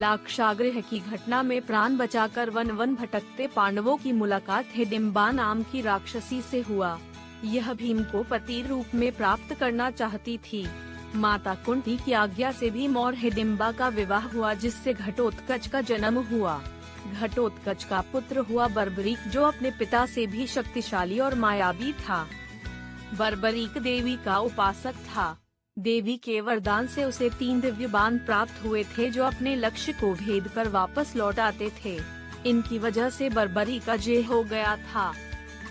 लाक्षागृह की घटना में प्राण बचाकर वन भटकते पांडवों की मुलाकात हिडिंबा नाम की राक्षसी से हुआ। यह भीम को पति रूप में प्राप्त करना चाहती थी। माता कुंती की आज्ञा से भीम और हिडिंबा का विवाह हुआ, जिससे घटोत्कच का जन्म हुआ। घटोत्कच का पुत्र हुआ बर्बरीक, जो अपने पिता से भी शक्तिशाली और मायावी था। बर्बरीक देवी का उपासक था। देवी के वरदान से उसे 3 दिव्य बाण प्राप्त हुए थे, जो अपने लक्ष्य को भेद कर वापस लौट आते थे। इनकी वजह से बर्बरीक का जय हो गया था।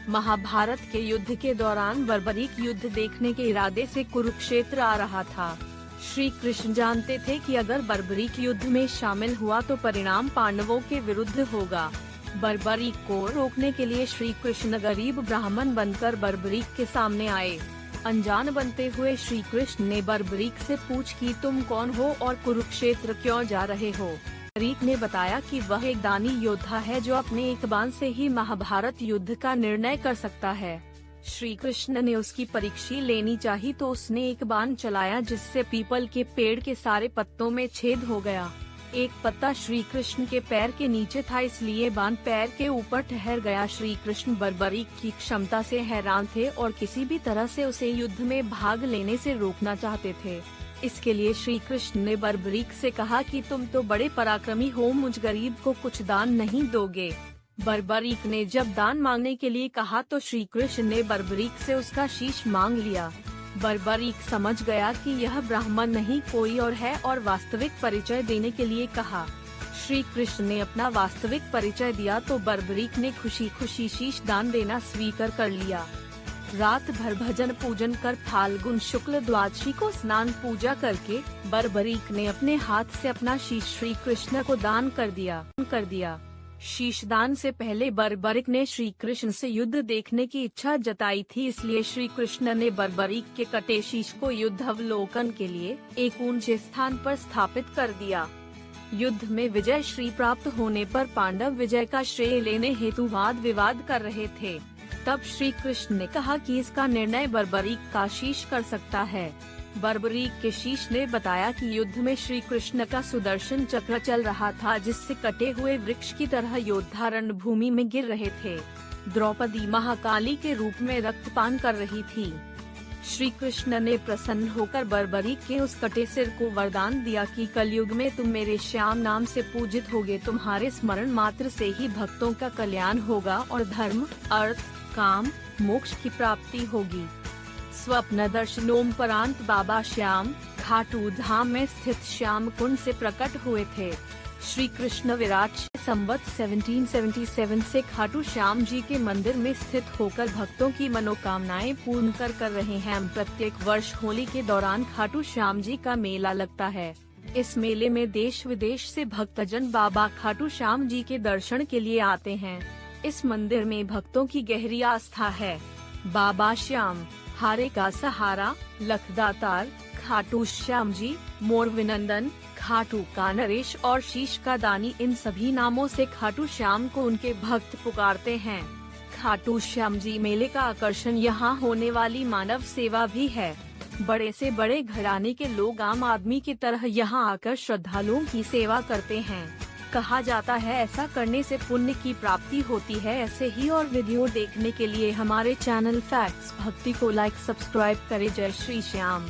महाभारत के युद्ध के दौरान बर्बरीक युद्ध देखने के इरादे से कुरुक्षेत्र आ रहा था। श्री कृष्ण जानते थे कि अगर बर्बरीक युद्ध में शामिल हुआ तो परिणाम पांडवों के विरुद्ध होगा। बर्बरीक को रोकने के लिए श्री कृष्ण गरीब ब्राह्मण बनकर बर्बरीक के सामने आए। अनजान बनते हुए श्री कृष्ण ने बर्बरीक से पूछ कि तुम कौन हो और कुरुक्षेत्र क्यों जा रहे हो। बर्बरीक ने बताया कि वह एक दानी योद्धा है, जो अपने एक बाण से ही महाभारत युद्ध का निर्णय कर सकता है। श्री कृष्ण ने उसकी परीक्षा लेनी चाही तो उसने एक बाण चलाया, जिससे पीपल के पेड़ के सारे पत्तों में छेद हो गया। एक पत्ता श्री कृष्ण के पैर के नीचे था, इसलिए बाण पैर के ऊपर ठहर गया। श्री कृष्ण बर्बरीक की क्षमता से हैरान थे और किसी भी तरह से उसे युद्ध में भाग लेने से रोकना चाहते थे। इसके लिए श्री कृष्ण ने बर्बरीक से कहा कि तुम तो बड़े पराक्रमी हो, मुझ गरीब को कुछ दान नहीं दोगे। बर्बरीक ने जब दान मांगने के लिए कहा तो श्री कृष्ण ने बर्बरीक से उसका शीश मांग लिया। बर्बरीक समझ गया कि यह ब्राह्मण नहीं कोई और है और वास्तविक परिचय देने के लिए कहा। श्री कृष्ण ने अपना वास्तविक परिचय दिया तो बर्बरीक ने खुशी खुशी शीश दान देना स्वीकार कर लिया। रात भर भजन पूजन कर फाल्गुन शुक्ल द्वादशी को स्नान पूजा करके बर्बरीक ने अपने हाथ से अपना शीश श्री कृष्ण को दान कर दिया। शीशदान से पहले बर्बरीक ने श्री कृष्ण से युद्ध देखने की इच्छा जताई थी, इसलिए श्री कृष्ण ने बर्बरीक के कटे शीश को युद्ध अवलोकन के लिए एक ऊंचे स्थान पर स्थापित कर दिया। युद्ध में विजय श्री प्राप्त होने पर पांडव विजय का श्रेय लेने हेतु वाद विवाद कर रहे थे। तब श्री कृष्ण ने कहा कि इसका निर्णय बर्बरीक का शीश कर सकता है। बर्बरीक के शीश ने बताया कि युद्ध में श्री कृष्ण का सुदर्शन चक्र चल रहा था, जिससे कटे हुए वृक्ष की तरह योद्धा रणभूमि में गिर रहे थे। द्रौपदी महाकाली के रूप में रक्तपान कर रही थी। श्री कृष्ण ने प्रसन्न होकर बर्बरीक के उस कटे सिर को वरदान दिया कि कलयुग में तुम मेरे श्याम नाम से पूजित होगे, तुम्हारे स्मरण मात्र से ही भक्तों का कल्याण होगा और धर्म, अर्थ, काम, मोक्ष की प्राप्ति होगी। स्वप्न दर्शनोपरांत बाबा श्याम खाटू धाम में स्थित श्याम कुंड से प्रकट हुए थे। श्री कृष्ण विराट संवत 1777 से खाटू श्याम जी के मंदिर में स्थित होकर भक्तों की मनोकामनाएं पूर्ण कर रहे हैं। प्रत्येक वर्ष होली के दौरान खाटू श्याम जी का मेला लगता है। इस मेले में देश विदेश से भक्तजन बाबा खाटू श्याम जी के दर्शन के लिए आते हैं। इस मंदिर में भक्तों की गहरी आस्था है। बाबा श्याम, हारे का सहारा, लखदातार, खाटू श्याम जी, मोर विनंदन, खाटू का नरेश और शीश का दानी, इन सभी नामों से खाटू श्याम को उनके भक्त पुकारते हैं। खाटू श्याम जी मेले का आकर्षण यहाँ होने वाली मानव सेवा भी है। बड़े से बड़े घराने के लोग आम आदमी की तरह यहाँ आकर श्रद्धालुओं की सेवा करते हैं। कहा जाता है ऐसा करने से पुण्य की प्राप्ति होती है। ऐसे ही और वीडियो देखने के लिए हमारे चैनल फैक्ट्स भक्ति को लाइक सब्सक्राइब करें। जय श्री श्याम।